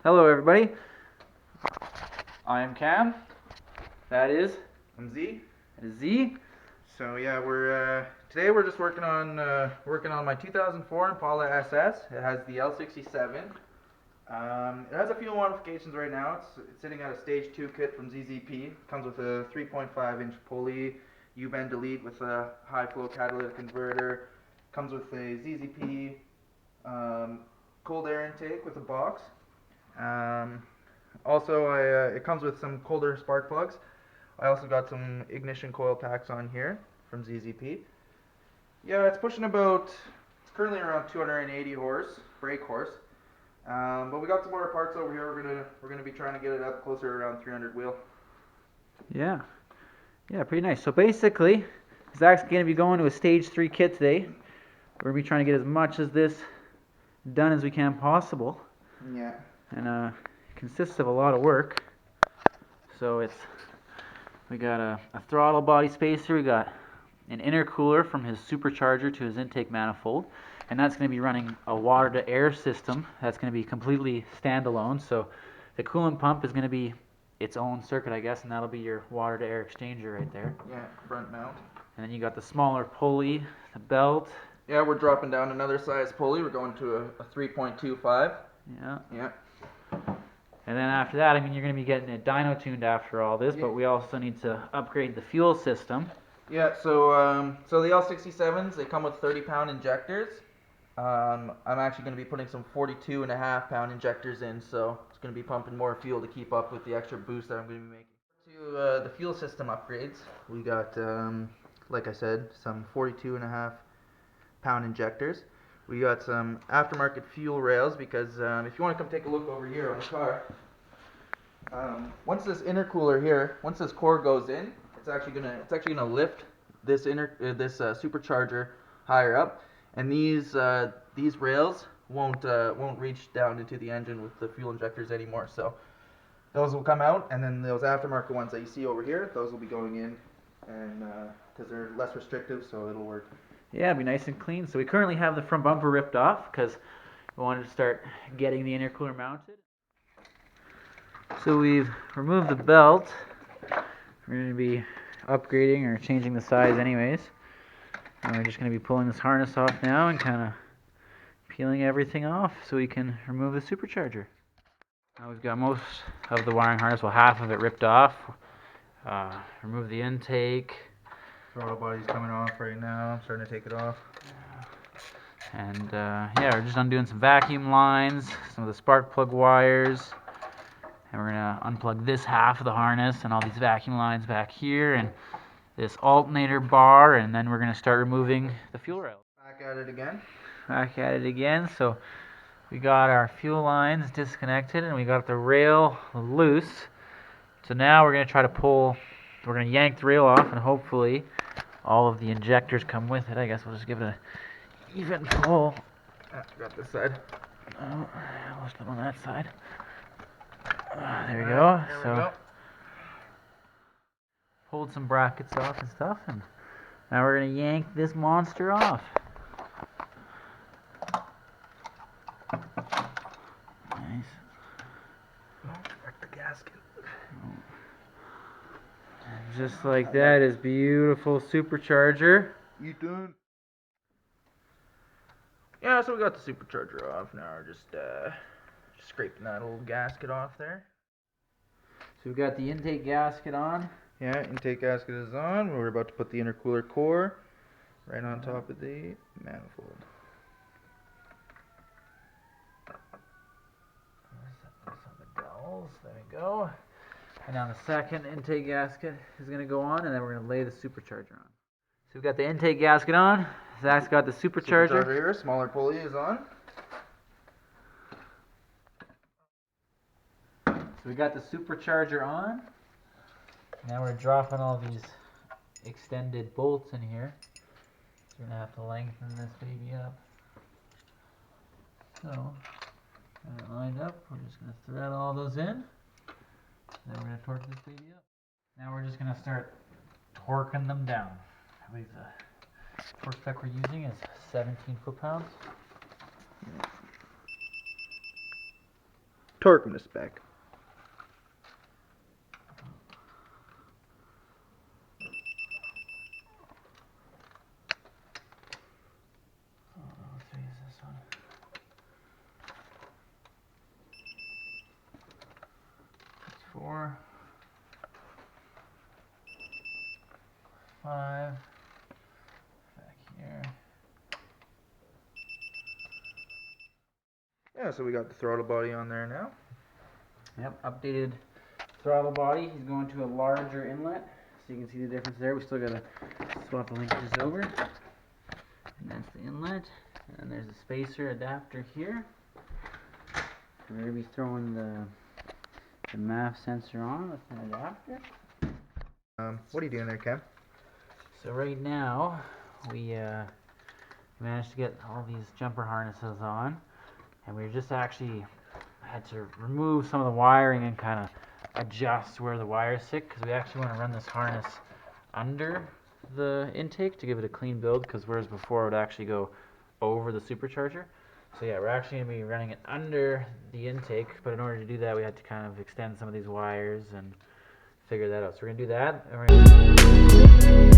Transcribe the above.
Hello everybody, I am Cam, that is I'm Z. Z. So yeah, we're today we're just working on my 2004 Impala SS. It has the L67. It has a few modifications right now. It's sitting at a stage 2 kit from ZZP. Comes with a 3.5-inch pulley, U-bend delete with a high flow catalytic converter. Comes with a ZZP cold air intake with a box. Um, it comes with some colder spark plugs. I also got some ignition coil packs on here from ZZP. Yeah, it's currently around 280 brake horse. But we got some more parts over here. We're gonna be trying to get it up closer around 300 wheel. Yeah, pretty nice. So basically, Zach's going to be going to a stage 3 kit today. We're going to be trying to get as much of this done as we can possible. Yeah. And it consists of a lot of work. So we got a throttle body spacer, we got an intercooler from his supercharger to his intake manifold, and that's going to be running a water to air system that's going to be completely standalone. So the coolant pump is going to be its own circuit, I guess, and that'll be your water to air exchanger right there. Yeah, front mount. And then you got the smaller pulley, the belt. Yeah, we're dropping down another size pulley. We're going to a 3.25. Yeah. Yeah. And then after that, I mean, you're going to be getting it dyno tuned after all this, but we also need to upgrade the fuel system. Yeah, so the L67s, they come with 30-pound injectors. I'm actually going to be putting some 42.5-pound injectors in, so it's going to be pumping more fuel to keep up with the extra boost that I'm going to be making. To the fuel system upgrades, we got, like I said, some 42.5-pound injectors. We got some aftermarket fuel rails because if you want to come take a look over here on the car, once this core goes in, it's actually gonna lift this supercharger higher up, and these rails won't reach down into the engine with the fuel injectors anymore. So those will come out, and then those aftermarket ones that you see over here, those will be going in, and because they're less restrictive, so it'll work. Yeah, it'll be nice and clean. So we currently have the front bumper ripped off because we wanted to start getting the intercooler mounted. So we've removed the belt. We're going to be upgrading or changing the size anyways. And we're just going to be pulling this harness off now and kind of peeling everything off so we can remove the supercharger. Now we've got most of the wiring harness, well, half of it ripped off. Remove the intake. Throttle body's coming off right now. I'm starting to take it off. And yeah, we're just undoing some vacuum lines, some of the spark plug wires. And we're going to unplug this half of the harness and all these vacuum lines back here and this alternator bar, and then we're going to start removing the fuel rails. Back at it again. So we got our fuel lines disconnected and we got the rail loose. So now we're going to we're going to yank the rail off, and hopefully all of the injectors come with it. I guess we'll just give it an even pull. I got this side. Oh, let's put on that side. There we go. There we go. Pulled some brackets off and stuff, and now we're going to yank this monster off. Nice. Back the gasket. And just like that is beautiful supercharger. You done? Yeah, so we got the supercharger off. Now we're just scraping that old gasket off there. So we've got the intake gasket on. Yeah, intake gasket is on. We're about to put the intercooler core right on top of the manifold. There we go. And now the second intake gasket is going to go on, and then we're going to lay the supercharger on. So we've got the intake gasket on. Zach's got the supercharger. Supercharger here, smaller pulley is on. So we got the supercharger on. Now we're dropping all these extended bolts in here. So we're going to have to lengthen this baby up. So, got it lined up. We're just going to thread all those in. Then we're going to torque this baby up. Now we're just going to start torquing them down. I believe the torque spec we're using is 17 foot-pounds. torque them to spec. Let's use this one. 4, 5, back here. Yeah, so we got the throttle body on there now. Yep, updated throttle body. He's going to a larger inlet, so you can see the difference there. We still gotta swap the linkages over. And that's the inlet. And there's a spacer adapter here. We're gonna be throwing the MAF sensor on with an adapter. What are you doing there, Cam? So right now, we managed to get all these jumper harnesses on, and we just actually had to remove some of the wiring and kind of adjust where the wires sit, because we actually want to run this harness under the intake to give it a clean build, because whereas before it would actually go over the supercharger. So yeah, we're actually going to be running it under the intake, but in order to do that we had to kind of extend some of these wires and figure that out. So we're going to do that, and we're gonna